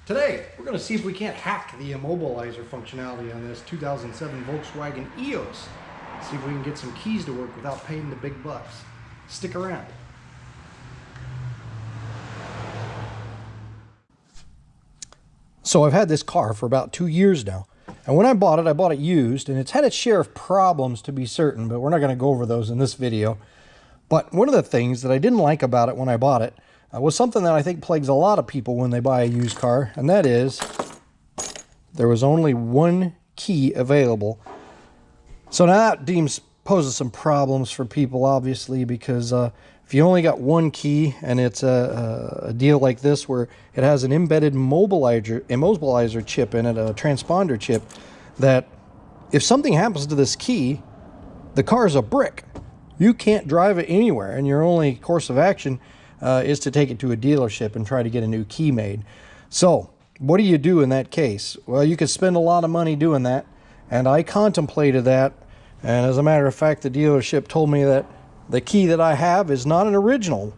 Today, we're going to see if we can't hack the Immobilizer functionality on this 2007 Volkswagen EOS. See if we can get some keys to work without paying the big bucks. Stick around. So I've had this car for about 2 years now. And when I bought it used, and it's had its share of problems to be certain, but we're not going to go over those in this video. But one of the things that I didn't like about it when I bought it was something that I think plagues a lot of people when they buy a used car, and that is there was only one key available. So now that poses some problems for people, obviously, because if you only got one key and it's a deal like this where it has an embedded immobilizer chip in it, a transponder chip, that if something happens to this key, the car's a brick. You can't drive it anywhere, and your only course of action is to take it to a dealership and try to get a new key made. So what do you do in that case? Well, you could spend a lot of money doing that, and I contemplated that, and as a matter of fact, the dealership told me that the key that I have is not an original,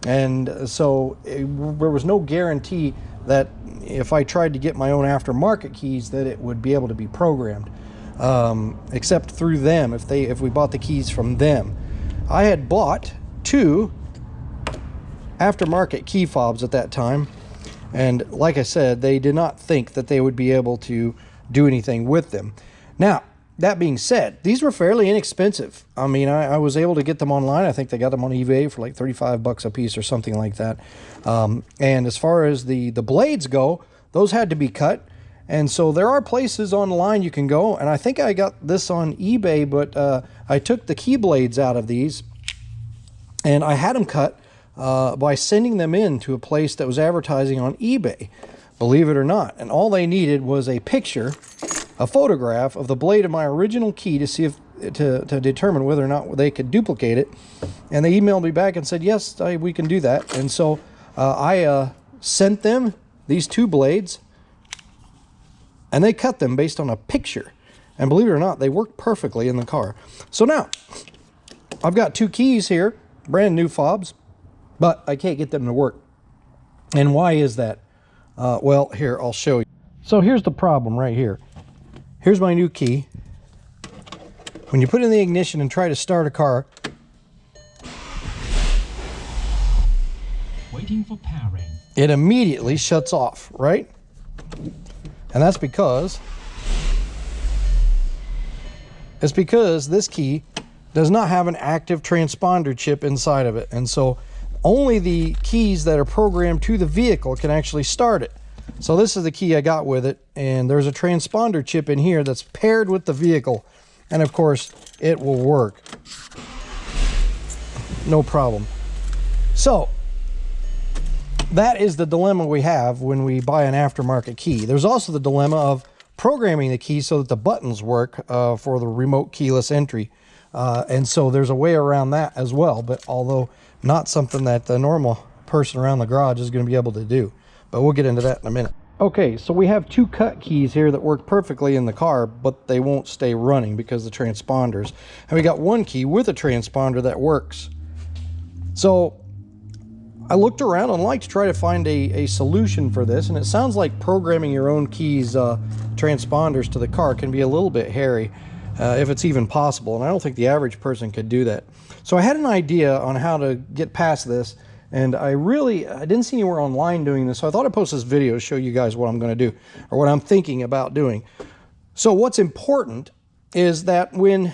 and so there was no guarantee that if I tried to get my own aftermarket keys that it would be able to be programmed, except through them if we bought the keys from them. I had bought two aftermarket key fobs at that time, and like I said, they did not think that they would be able to do anything with them. Now, that being said, these were fairly inexpensive. I mean, I was able to get them online. I think they got them on eBay for like 35 bucks a piece or something like that. And as far as the blades go, those had to be cut. And so there are places online you can go, and I think I got this on eBay, but I took the key blades out of these and I had them cut by sending them in to a place that was advertising on eBay, believe it or not. And all they needed was a picture, a photograph of the blade of my original key to see if to determine whether or not they could duplicate it. And they emailed me back and said, yes, we can do that. And so I sent them these two blades, and they cut them based on a picture. And believe it or not, they work perfectly in the car. So now I've got two keys here, brand new fobs, but I can't get them to work. And why is that? Well, here, I'll show you. So here's the problem right here. Here's my new key. When you put it in the ignition and try to start a car, waiting for powering, it immediately shuts off, right? And that's because this key does not have an active transponder chip inside of it. And so only the keys that are programmed to the vehicle can actually start it. So this is the key I got with it, and there's a transponder chip in here that's paired with the vehicle, and of course it will work no problem. So that is the dilemma we have when we buy an aftermarket key. There's also the dilemma of programming the key so that the buttons work for the remote keyless entry, and so there's a way around that as well, but although not something that the normal person around the garage is going to be able to do. But we'll get into that in a minute. Okay, so we have two cut keys here that work perfectly in the car, but they won't stay running because of the transponders. And we got one key with a transponder that works. So I looked around and like to try to find a solution for this, and it sounds like programming your own keys, transponders to the car can be a little bit hairy, if it's even possible, and I don't think the average person could do that. So I had an idea on how to get past this, and I didn't see anywhere online doing this, so I thought I'd post this video to show you guys what I'm going to do, or what I'm thinking about doing. So what's important is that when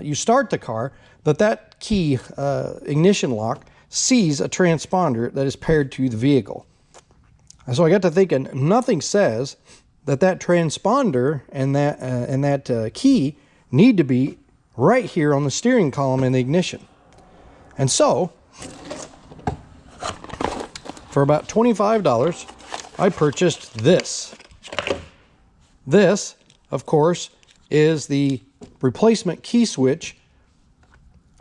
you start the car, that key ignition lock sees a transponder that is paired to the vehicle. And so I got to thinking, nothing says that transponder and that key need to be right here on the steering column in the ignition. And so for about $25, I purchased this. This, of course, is the replacement key switch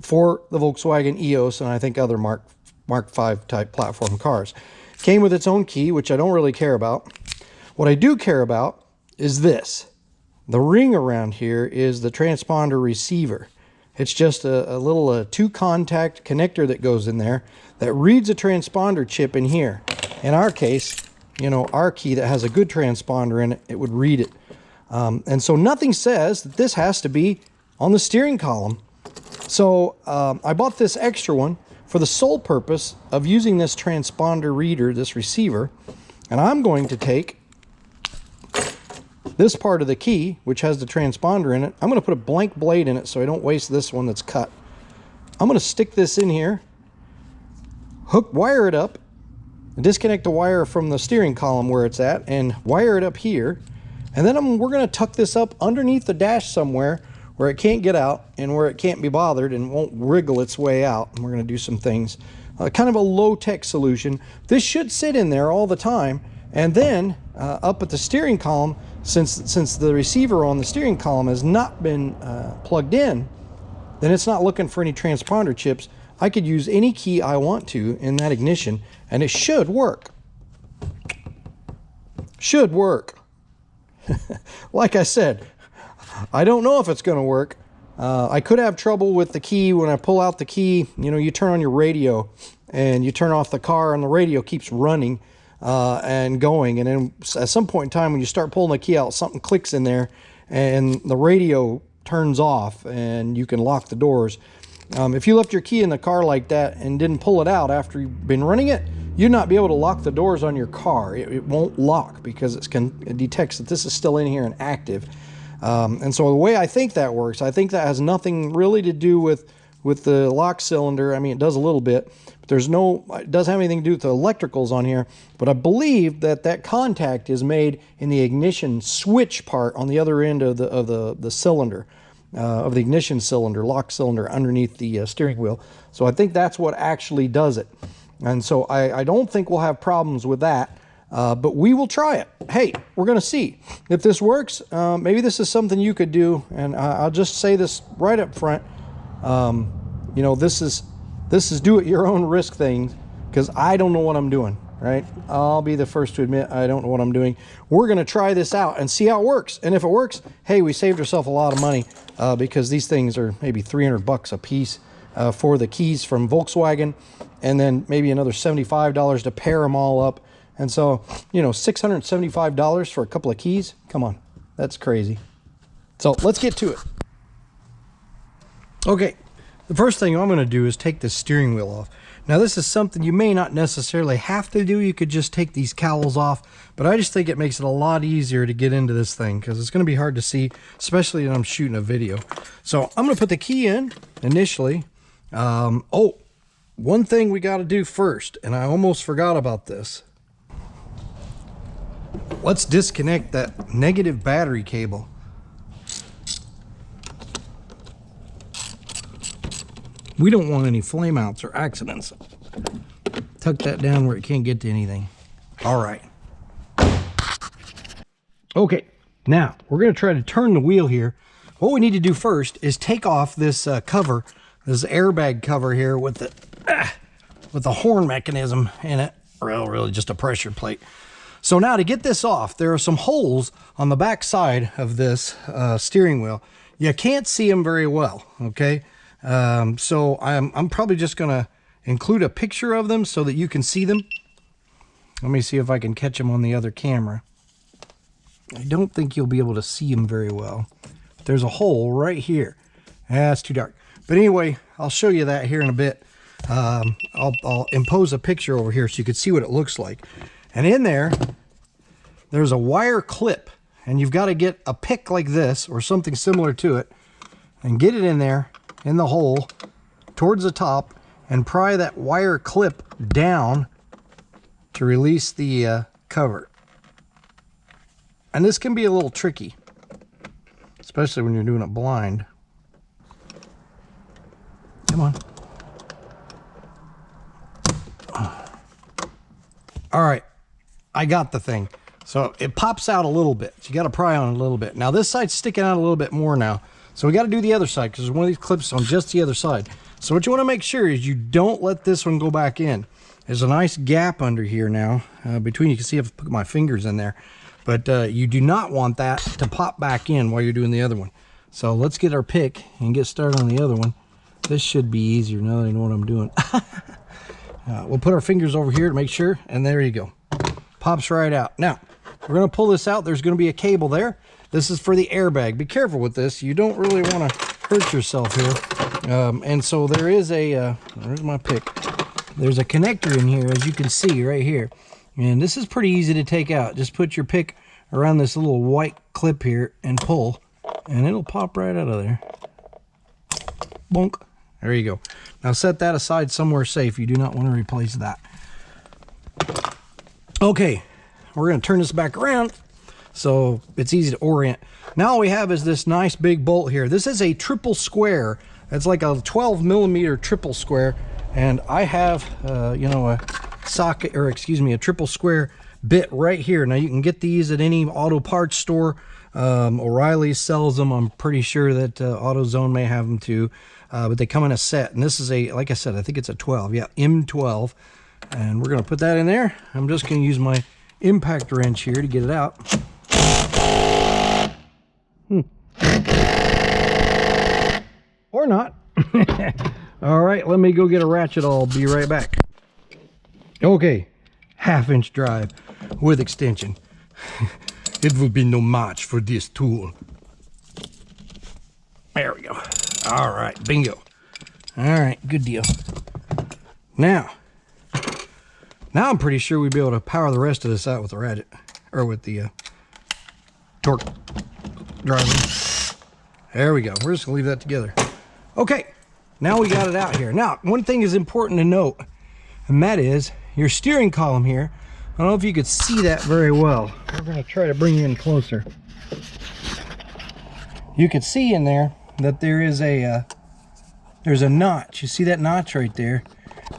for the Volkswagen EOS and I think other Mark V type platform cars. Came with its own key, which I don't really care about. What I do care about is this. The ring around here is the transponder receiver. It's just a little two-contact connector that goes in there that reads a transponder chip in here. In our case, you know, our key that has a good transponder in it, it would read it. And so nothing says that this has to be on the steering column. So I bought this extra one for the sole purpose of using this transponder reader, this receiver, and I'm going to take this part of the key, which has the transponder in it. I'm going to put a blank blade in it so I don't waste this one that's cut. I'm going to stick this in here, wire it up, disconnect the wire from the steering column where it's at, and wire it up here. And then we're going to tuck this up underneath the dash somewhere where it can't get out and where it can't be bothered and won't wriggle its way out. And we're going to do some things, kind of a low-tech solution. This should sit in there all the time. And then up at the steering column, since the receiver on the steering column has not been plugged in, then it's not looking for any transponder chips. I could use any key I want to in that ignition, and it should work. Should work. Like I said, I don't know if it's going to work. I could have trouble with the key when I pull out the key. You know, you turn on your radio and you turn off the car and the radio keeps running and going. And then at some point in time when you start pulling the key out, something clicks in there and the radio turns off and you can lock the doors. If you left your key in the car like that and didn't pull it out after you've been running it, you'd not be able to lock the doors on your car. It won't lock because it detects that this is still in here and active. And so the way I think that works, I think that has nothing really to do with the lock cylinder. I mean, it does a little bit, but it doesn't have anything to do with the electricals on here. But I believe that contact is made in the ignition switch part on the other end of the cylinder, of the ignition cylinder, lock cylinder underneath the steering wheel. So I think that's what actually does it. And so I don't think we'll have problems with that. But we will try it. Hey, we're going to see if this works. Maybe this is something you could do. And I'll just say this right up front. You know, this is do at your own risk thing, because I don't know what I'm doing, right? I'll be the first to admit I don't know what I'm doing. We're going to try this out and see how it works. And if it works, hey, we saved ourselves a lot of money because these things are maybe $300 a piece for the keys from Volkswagen, and then maybe another $75 to pair them all up. And so, you know, $675 for a couple of keys? Come on, that's crazy. So let's get to it. Okay, the first thing I'm going to do is take the steering wheel off. Now, this is something you may not necessarily have to do. You could just take these cowls off, but I just think it makes it a lot easier to get into this thing because it's going to be hard to see, especially when I'm shooting a video. So I'm going to put the key in initially. Oh, one thing we got to do first, and I almost forgot about this. Let's disconnect that negative battery cable. We don't want any flame outs or accidents. Tuck that down where it can't get to anything. All right. Okay, now we're going to try to turn the wheel here. What we need to do first is take off this cover, this airbag cover here with the horn mechanism in it. Well, really just a pressure plate. So now to get this off, there are some holes on the back side of this steering wheel. You can't see them very well, okay? So I'm probably just gonna include a picture of them so that you can see them. Let me see if I can catch them on the other camera. I don't think you'll be able to see them very well. There's a hole right here. That's too dark. But anyway, I'll show you that here in a bit. I'll impose a picture over here so you can see what it looks like. And in there's a wire clip, and you've got to get a pick like this or something similar to it and get it in there in the hole towards the top and pry that wire clip down to release the cover. And this can be a little tricky, especially when you're doing it blind. Come on. All right, I got the thing. So it pops out a little bit. So you got to pry on it a little bit. Now this side's sticking out a little bit more now. So we got to do the other side because there's one of these clips on just the other side. So what you want to make sure is you don't let this one go back in. There's a nice gap under here now between. You can see I've put my fingers in there. But you do not want that to pop back in while you're doing the other one. So let's get our pick and get started on the other one. This should be easier now that I know what I'm doing. We'll put our fingers over here to make sure, and there you go. Pops right out. Now, we're going to pull this out. There's going to be a cable there. This is for the airbag. Be careful with this. You don't really want to hurt yourself here. And so there is a, where's my pick? There's a connector in here, as you can see right here. And this is pretty easy to take out. Just put your pick around this little white clip here and pull, and it'll pop right out of there. Bonk. There you go. Now set that aside somewhere safe. You do not want to replace that. Okay, we're going to turn this back around so it's easy to orient. Now all we have is this nice big bolt here. This is a triple square. It's like a 12mm triple square, and I have you know, a socket, or excuse me, a triple square bit right here. Now you can get these at any auto parts store. O'Reilly sells them. I'm pretty sure that AutoZone may have them too, but they come in a set, and this is a, like I said, I think it's a 12, yeah, M12. And we're going to put that in there. I'm just going to use my impact wrench here to get it out. Or not. All right, let me go get a ratchet. I'll be right back. Okay, 1/2-inch drive with extension. It will be no match for this tool. There we go. All right, bingo. All right, good deal. Now I'm pretty sure we'd be able to power the rest of this out with the ratchet, or with the torque driver. There we go. We're just gonna leave that together. Okay, now we got it out here. Now, one thing is important to note, and that is your steering column here. I don't know if you could see that very well. We're gonna try to bring you in closer. You can see in there that there is a there's a notch. You see that notch right there?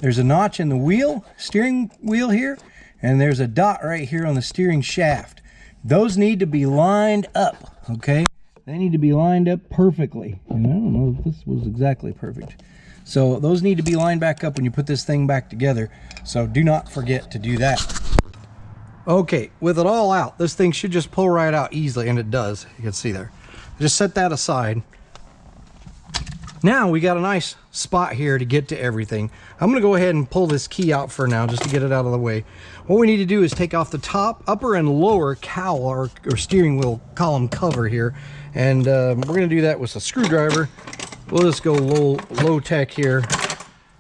There's a notch in the wheel, steering wheel here, and there's a dot right here on the steering shaft. Those need to be lined up, okay? They need to be lined up perfectly. And I don't know if this was exactly perfect. So those need to be lined back up when you put this thing back together. So do not forget to do that. Okay, with it all out, this thing should just pull right out easily, and it does. You can see there. Just set that aside. Now we got a nice spot here to get to everything. I'm going to go ahead and pull this key out for now just to get it out of the way. What we need to do is take off the top, upper, and lower cowl or steering wheel column cover here, and we're going to do that with a screwdriver. We'll just go low tech here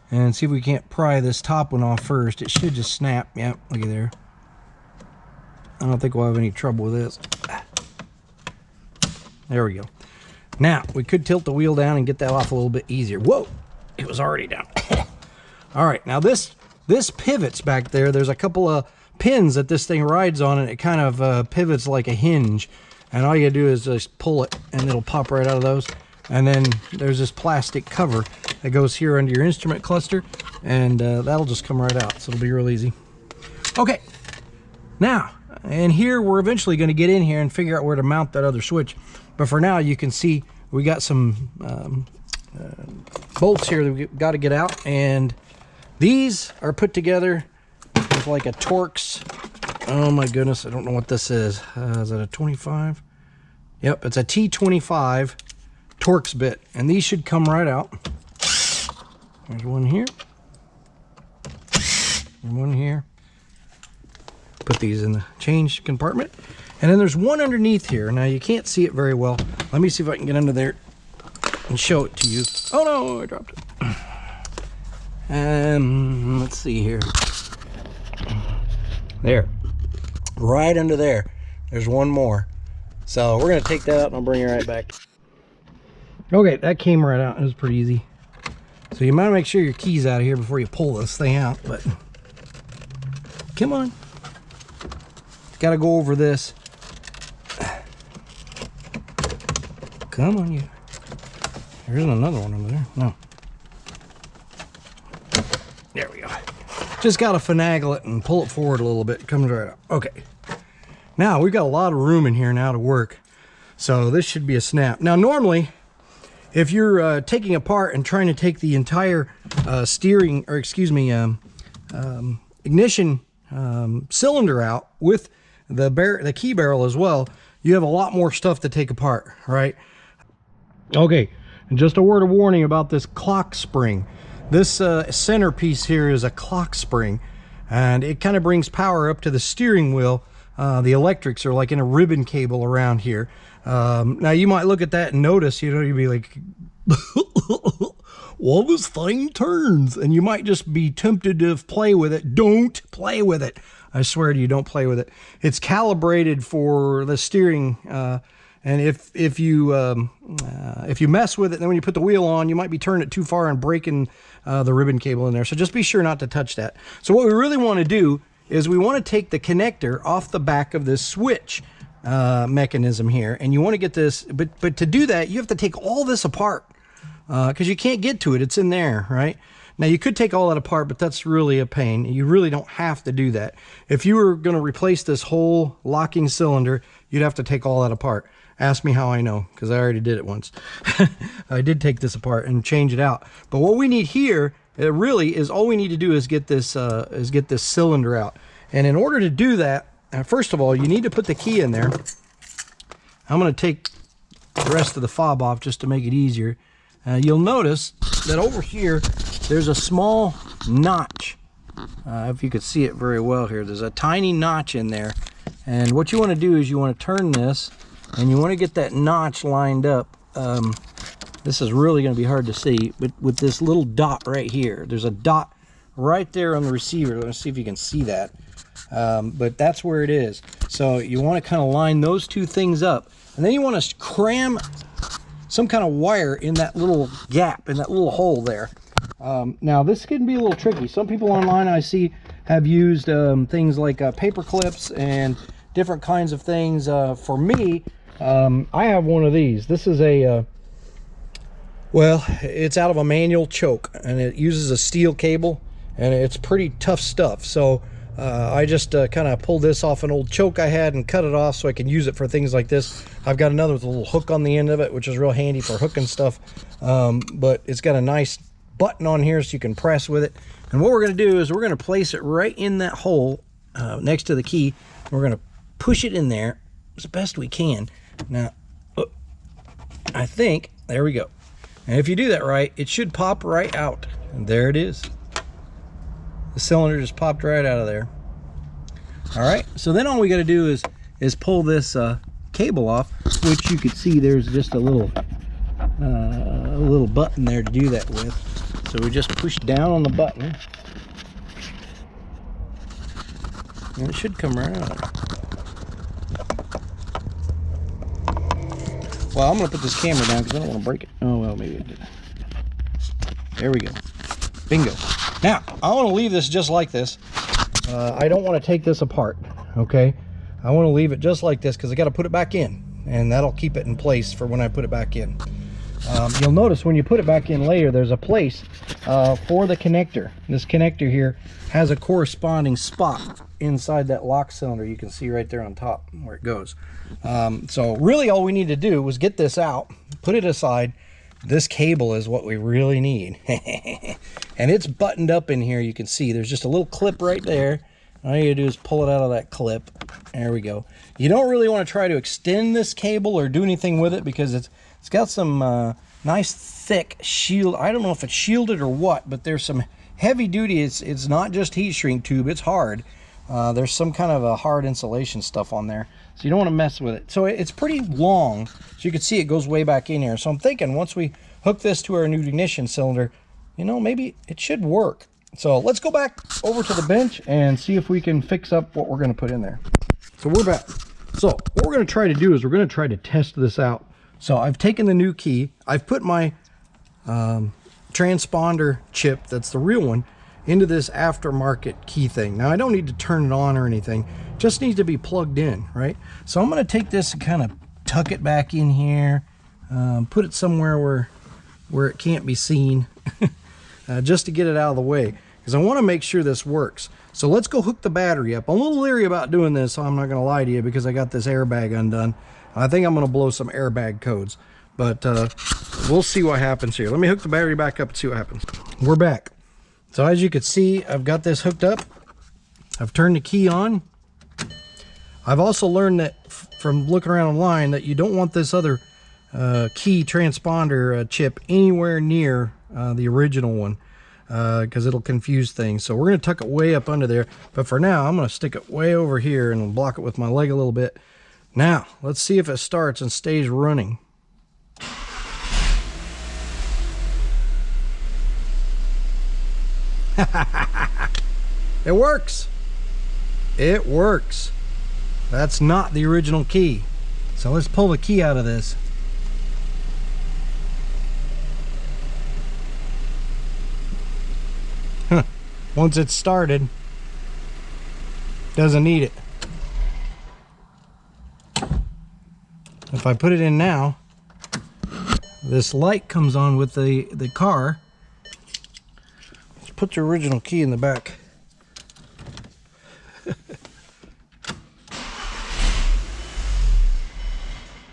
and see if we can't pry this top one off first. It should just snap. Yep, look at there. I don't think we'll have any trouble with this. There we go. Now, we could tilt the wheel down and get that off a little bit easier. Whoa, it was already down. All right, now this pivots back there. There's a couple of pins that this thing rides on, and it kind of pivots like a hinge. And all you gotta do is just pull it, and it'll pop right out of those. And then there's this plastic cover that goes here under your instrument cluster, and that'll just come right out. So it'll be real easy. Okay, now, and here we're eventually gonna get in here and figure out where to mount that other switch. But for now, you can see we got some bolts here that we've got to get out, and these are put together with like a Torx. Oh my goodness, I don't know what this is. Is that a 25? Yep, it's a T25 Torx bit, and these should come right out. There's one here, and one here. Put these in the change compartment. And then there's one underneath here. Now you can't see it very well. Let me see if I can get under there and show it to you. Oh no, I dropped it. Let's see here. There. Right under there. There's one more. So we're gonna take that out and I'll bring it right back. Okay, that came right out. It was pretty easy. So you might make sure your key's out of here before you pull this thing out, but come on. Gotta go over this. Come on, you. There isn't another one over there. No. There we go. Just gotta finagle it and pull it forward a little bit. It comes right out. Okay. Now we've got a lot of room in here now to work. So this should be a snap. Now normally, if you're taking apart and trying to take the entire steering, or excuse me, ignition cylinder out with the key barrel as well, you have a lot more stuff to take apart, right? Okay, and just a word of warning about this clock spring. This centerpiece here is a clock spring, and it kind of brings power up to the steering wheel. The electrics are like in a ribbon cable around here. Now you might look at that and notice, you know, you'd be like, well, this thing turns, and you might just be tempted to play with it. Don't play with it. I swear to you, don't play with it. It's calibrated for the steering, and if you mess with it, then when you put the wheel on, you might be turning it too far and breaking the ribbon cable in there. So just be sure not to touch that. So what we really want to do is we want to take the connector off the back of this switch mechanism here, and you want to get this, but to do that, you have to take all this apart because you can't get to it. It's in there, right? Now you could take all that apart, but that's really a pain. You really don't have to do that. If you were going to replace this whole locking cylinder, you'd have to take all that apart. Ask me how I know, because I already did it once. I did take this apart and change it out. But what we need here, it really is, all we need to do is get this cylinder out. And in order to do that, first of all, you need to put the key in there. I'm going to take the rest of the fob off just to make it easier. You'll notice that over here, there's a small notch. If you could see it very well here, there's a tiny notch in there. And what you want to do is you want to turn this, and you want to get that notch lined up. This is really going to be hard to see, but with this little dot right here, there's a dot right there on the receiver. Let's see if you can see that. But that's where it is. So you want to kind of line those two things up, and then you want to cram some kind of wire in that little gap, in that little hole there. Now this can be a little tricky. Some people online I see have used things like paper clips and different kinds of things. For me, I have one of these. This is a well, it's out of a manual choke, and it uses a steel cable, and it's pretty tough stuff. So I just kind of pulled this off an old choke I had and cut it off so I can use it for things like this. I've got another with a little hook on the end of it, which is real handy for hooking stuff. But it's got a nice button on here so you can press with it. And what we're going to do is we're going to place it right in that hole next to the key. We're going to push it in there as best we can. Now, I think, there we go. And if you do that right, it should pop right out. And there it is. The cylinder just popped right out of there. All right, so then all we got to do is pull this cable off, which you can see there's just a little button there to do that with. So we just push down on the button, and it should come right out. Well, I'm going to put this camera down because I don't want to break it. Oh, well, maybe it did. There we go. Bingo. Now, I want to leave this just like this. I don't want to take this apart, okay? I want to leave it just like this because I got to put it back in, and that'll keep it in place for when I put it back in. You'll notice when you put it back in later, there's a place for the connector. This connector here has a corresponding spot inside that lock cylinder. You can see right there on top where it goes. So really all we need to do was get this out, put it aside. This cable is what we really need. And it's buttoned up in here. You can see there's just a little clip right there. All you gotta do is pull it out of that clip. There we go. You don't really want to try to extend this cable or do anything with it because it's got some nice thick shield. I don't know if it's shielded or what, but there's some heavy duty. It's not just heat shrink tube, it's hard. There's some kind of a hard insulation stuff on there, so you don't want to mess with it. So it's pretty long, so you can see it goes way back in here. So I'm thinking once we hook this to our new ignition cylinder, you know, maybe it should work. So let's go back over to the bench and see if we can fix up what we're going to put in there. So we're back. So what we're going to try to do is we're going to try to test this out. So I've taken the new key, I've put my transponder chip, that's the real one, into this aftermarket key thing. Now I don't need to turn it on or anything, just needs to be plugged in, right? So I'm going to take this and kind of tuck it back in here, put it somewhere where it can't be seen, just to get it out of the way, because I want to make sure this works. So let's go hook the battery up. I'm a little leery about doing this, so I'm not going to lie to you, because I got this airbag undone. I think I'm going to blow some airbag codes, but we'll see what happens here. Let me hook the battery back up and see what happens. We're back. So as you can see, I've got this hooked up. I've turned the key on. I've also learned that from looking around online that you don't want this other key transponder chip anywhere near the original one. because it'll confuse things. So we're going to tuck it way up under there. But for now, I'm going to stick it way over here and block it with my leg a little bit. Now, let's see if it starts and stays running. It works. It works. That's not the original key. So let's pull the key out of this. Once it's started, doesn't need it. If I put it in now, this light comes on with the car. Let's put the original key in the back.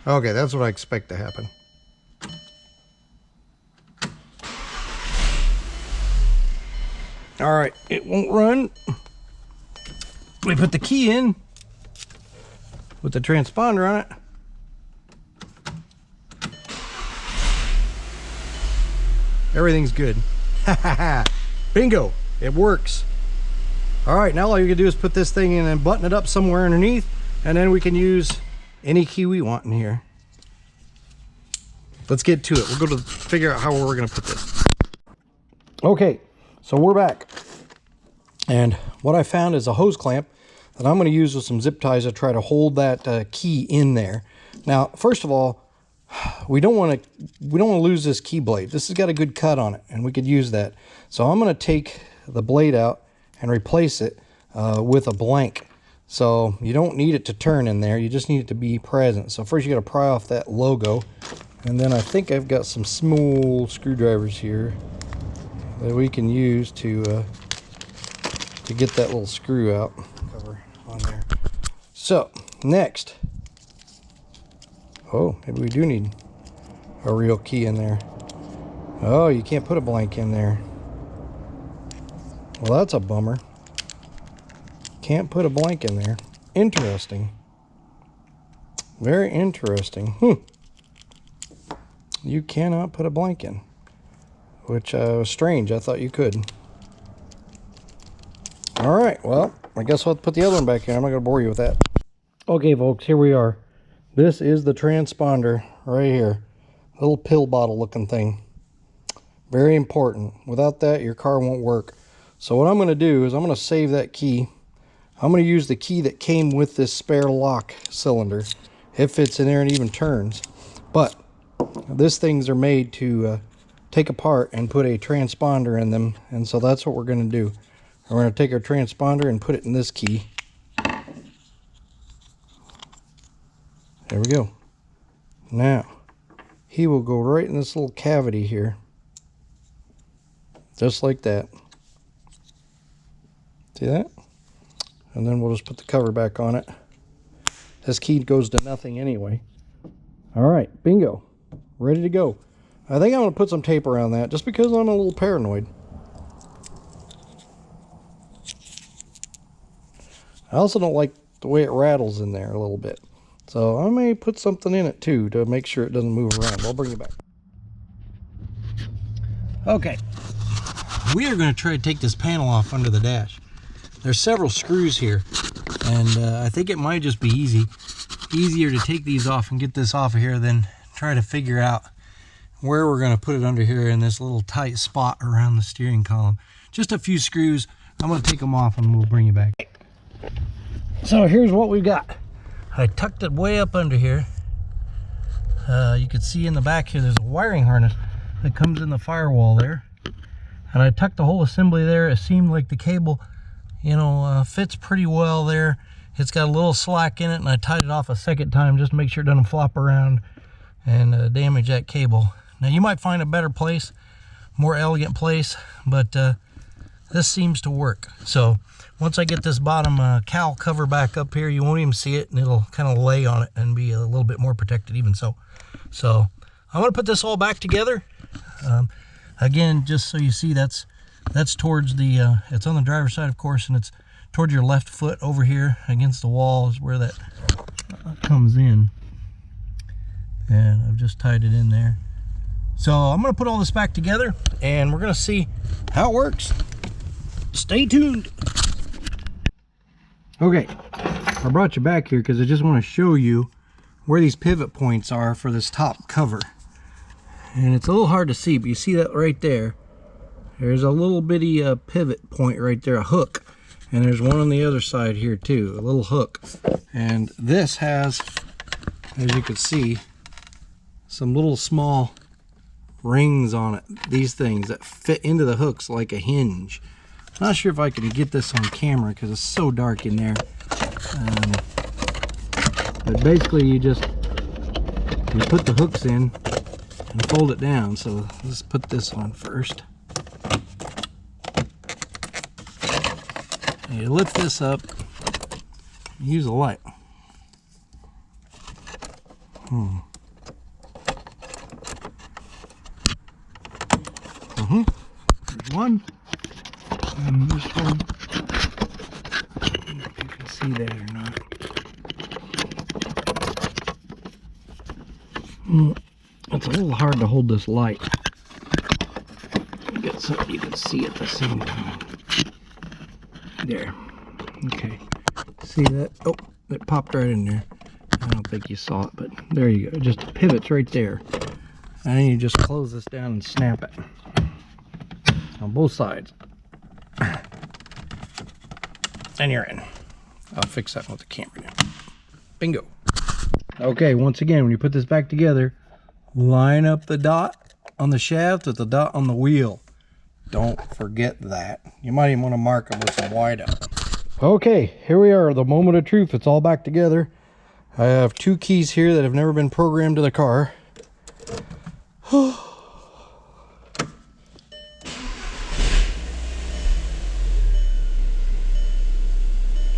Okay, that's what I expect to happen. All right, it won't run. We put the key in with the transponder on it. Everything's good. Bingo, it works. All right, now all you can do is put this thing in and button it up somewhere underneath, and then we can use any key we want in here. Let's get to it. We'll go to figure out how we're going to put this. Okay, so we're back. And what I found is a hose clamp that I'm going to use with some zip ties to try to hold that key in there. Now, first of all, we don't want to lose this key blade. This has got a good cut on it, and we could use that. So I'm going to take the blade out and replace it with a blank. So you don't need it to turn in there, you just need it to be present. So first you got to pry off that logo, and then I think I've got some small screwdrivers here that we can use to get that little screw out. Cover on there. So next, oh, maybe we do need a real key in there. Oh, you can't put a blank in there. Well, that's a bummer. Can't put a blank in there. Interesting. Very interesting. You cannot put a blank in, which was strange. I thought you could. All right, well, I guess I'll put the other one back in. I'm not going to bore you with that. Okay, folks, here we are. This is the transponder right here. Little pill bottle looking thing. Very important. Without that, your car won't work. So what I'm going to do is I'm going to save that key. I'm going to use the key that came with this spare lock cylinder. It fits in there and even turns. But these things are made to take apart and put a transponder in them. And so that's what we're going to do. We're going to take our transponder and put it in this key. There we go. Now, he will go right in this little cavity here. Just like that. See that? And then we'll just put the cover back on it. This key goes to nothing anyway. All right, bingo. Ready to go. I think I'm going to put some tape around that just because I'm a little paranoid. I also don't like the way it rattles in there a little bit. So I may put something in it too to make sure it doesn't move around. I'll bring it back. Okay. We are going to try to take this panel off under the dash. There's several screws here, and I think it might just be easier to take these off and get this off of here than try to figure out where we're going to put it under here in this little tight spot around the steering column. Just a few screws. I'm going to take them off and we'll bring you back. So here's what we've got. I tucked it way up under here. You can see in the back here there's a wiring harness that comes in the firewall there. And I tucked the whole assembly there. It seemed like the cable, you know, fits pretty well there. It's got a little slack in it, and I tied it off a second time just to make sure it doesn't flop around and damage that cable. Now you might find a better place, more elegant place, but this seems to work. So once I get this bottom cowl cover back up here, you won't even see it, and it'll kind of lay on it and be a little bit more protected even so. So I'm going to put this all back together. Again, just so you see, that's towards the, it's on the driver's side, of course, and it's towards your left foot over here against the wall is where that comes in. And I've just tied it in there. So I'm going to put all this back together, and we're going to see how it works. Stay tuned. Okay, I brought you back here because I just want to show you where these pivot points are for this top cover. And it's a little hard to see, but you see that right there. There's a little bitty pivot point right there, a hook. And there's one on the other side here too, a little hook. And this has, as you can see, some little small rings on it. These things that fit into the hooks like a hinge. I'm not sure if I can get this on camera because it's so dark in there. But basically you put the hooks in and fold it down. So let's put this on first. You lift this up, use a light. There's one, and this one. I don't know if you can see that or not. It's a little hard to hold this light. Get something you can see at the same time. There. Okay. See that? Oh, it popped right in there. I don't think you saw it, but there you go. It just pivots right there. And then you just close this down and snap it on both sides. And you're in. I'll fix that with the camera now. Bingo. Okay, once again, when you put this back together, line up the dot on the shaft with the dot on the wheel. Don't forget that. You might even want to mark them with some white out. Okay, here we are, the moment of truth. It's all back together. I have two keys here that have never been programmed to the car.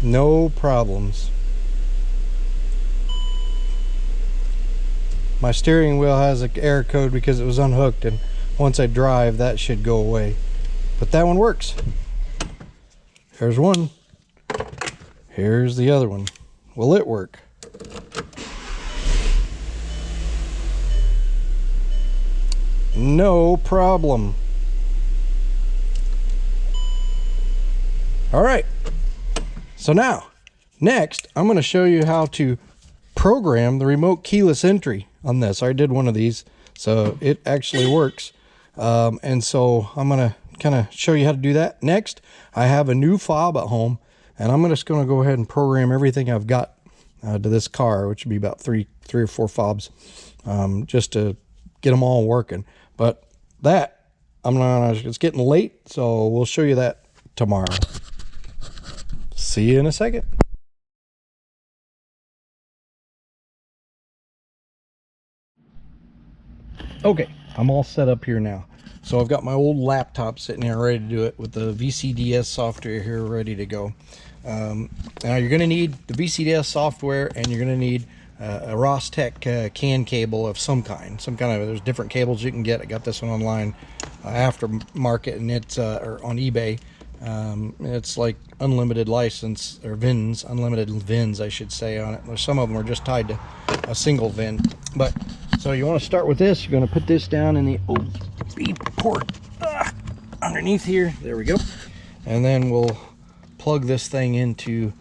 No problems. My steering wheel has an error code because it was unhooked, and once I drive, that should go away. But that one works. Here's one. Here's the other one. Will it work? No problem. All right. So now, next, I'm going to show you how to program the remote keyless entry on this. I did one of these, so it actually works. And so I'm going to kind of show you how to do that. Next, I have a new fob at home, and I'm just going to go ahead and program everything I've got to this car, which would be about three or four fobs, just to get them all working. But that, it's getting late, so we'll show you that tomorrow. See you in a second. Okay, I'm all set up here now. So I've got my old laptop sitting here ready to do it with the VCDS software here ready to go. Now you're going to need the VCDS software, and you're going to need a Rosstech CAN cable of some kind. There's different cables you can get. I got this one online, aftermarket, and it's or on eBay. It's like unlimited license, or VINs, unlimited VINs I should say, on it. Some of them are just tied to a single VIN. But so you want to start with this. You're going to put this down in the OB port underneath here. There we go. And then we'll plug this thing into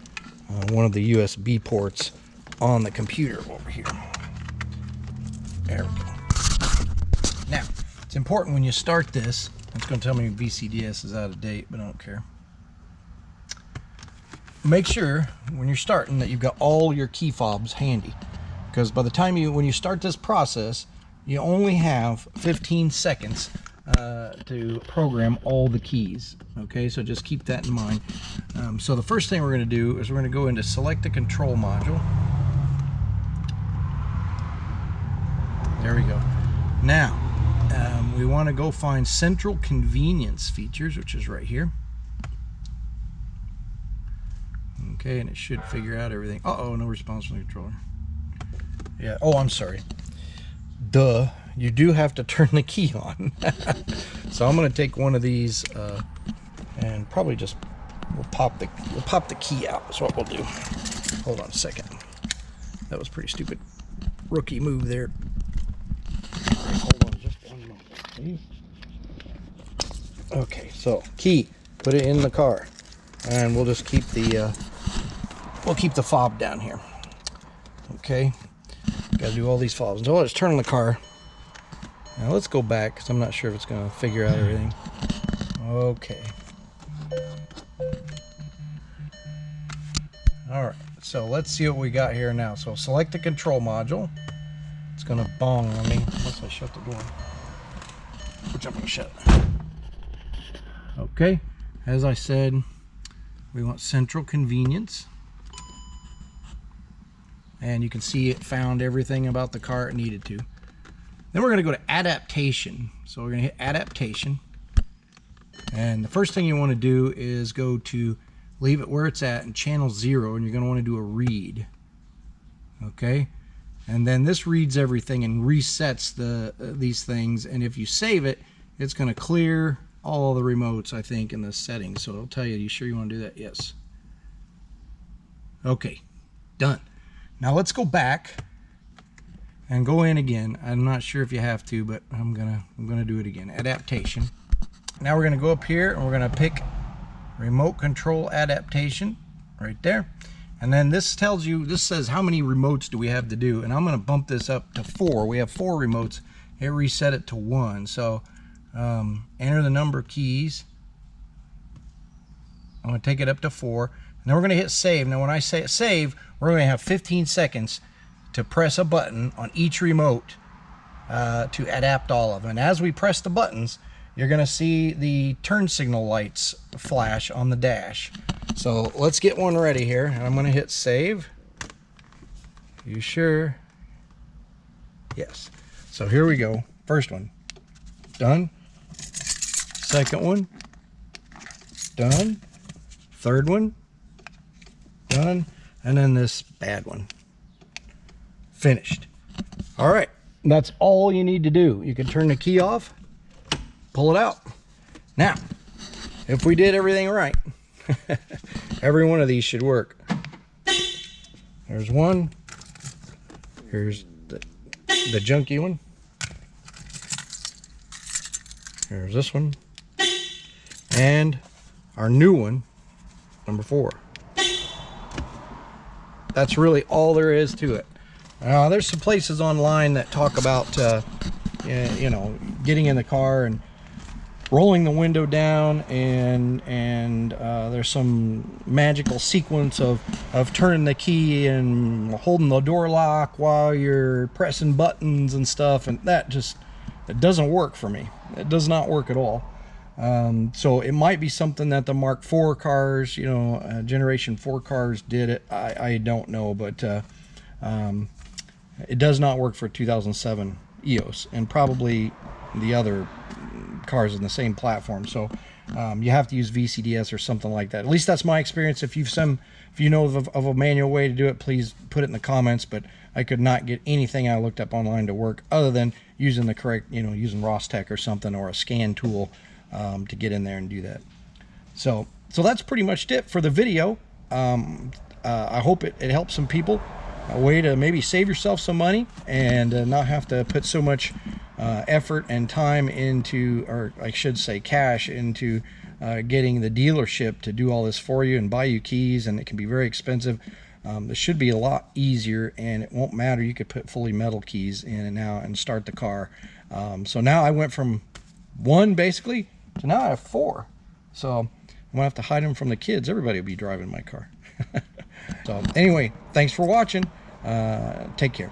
one of the USB ports on the computer over here. There we go. Now, it's important when you start this. It's going to tell me VCDS is out of date, but I don't care. Make sure when you're starting that you've got all your key fobs handy, because by the time when you start this process, you only have 15 seconds to program all the keys. Okay, so just keep that in mind. So the first thing we're going to do is we're going to go into select the control module. There we go. Now we want to go find central convenience features, which is right here. Okay, and it should figure out everything. Uh-oh, no response from the controller. Yeah, oh, I'm sorry. Duh, you do have to turn the key on. So I'm going to take one of these and probably just we'll pop the key out. That's what we'll do. Hold on a second. That was pretty stupid rookie move there. Hold on just one moment, please. Okay, so key, put it in the car, and we'll just keep the fob down here. Okay, got to do all these fobs. So let's turn on the car. Now let's go back because I'm not sure if it's going to figure out everything. Okay. All right, so let's see what we got here now. So select the control module. It's going to bong on me once I shut the door, which I'm going to shut. Okay, as I said, we want central convenience. And you can see it found everything about the car it needed to. Then we're going to go to adaptation. So we're going to hit adaptation. And the first thing you want to do is go to leave it where it's at in channel 0, and you're going to want to do a read. Okay? And then this reads everything and resets these things. And if you save it, it's going to clear all the remotes, I think, in the settings. So it'll tell you, you sure you want to do that? Yes. Okay. Done. Now let's go back and go in again. I'm not sure if you have to, but I'm gonna do it again. Adaptation. Now we're gonna go up here and we're gonna pick remote control adaptation right there. And then this tells you, this says how many remotes do we have to do, and I'm gonna bump this up to 4. We have 4 remotes. It reset it to 1. So enter the number of keys. I'm gonna take it up to 4. And then we're going to hit save. Now when I say save, we're going to have 15 seconds to press a button on each remote to adapt all of them. And as we press the buttons, you're going to see the turn signal lights flash on the dash. So let's get one ready here. And I'm going to hit save. You sure? Yes. So here we go. First one. Done. Second one. Done. Third one. Done. And then this bad one. Finished. All right, that's all you need to do. You can turn the key off, pull it out. Now if we did everything right, every one of these should work. There's one. Here's the junky one. Here's this one, and our new one, number 4. That's really all there is to it. There's some places online that talk about, you know, getting in the car and rolling the window down, and there's some magical sequence of turning the key and holding the door lock while you're pressing buttons and stuff, and it doesn't work for me. It does not work at all. So it might be something that the Mark IV cars, you know, Generation 4 cars did it. I don't know, but it does not work for 2007 EOS, and probably the other cars in the same platform. So you have to use VCDS or something like that. At least that's my experience. If you know of a manual way to do it, please put it in the comments. But I could not get anything I looked up online to work other than using the correct, you know, using Rosstech or something, or a scan tool to get in there and do that. So that's pretty much it for the video. I hope it helps some people. A way to maybe save yourself some money and not have to put so much effort and time into, or I should say cash into, getting the dealership to do all this for you and buy you keys, and it can be very expensive. This should be a lot easier, and it won't matter. You could put fully metal keys in and out and start the car. So now I went from 1 basically to now I have 4. So I'm gonna have to hide them from the kids. Everybody will be driving my car. So anyway, thanks for watching. Take care.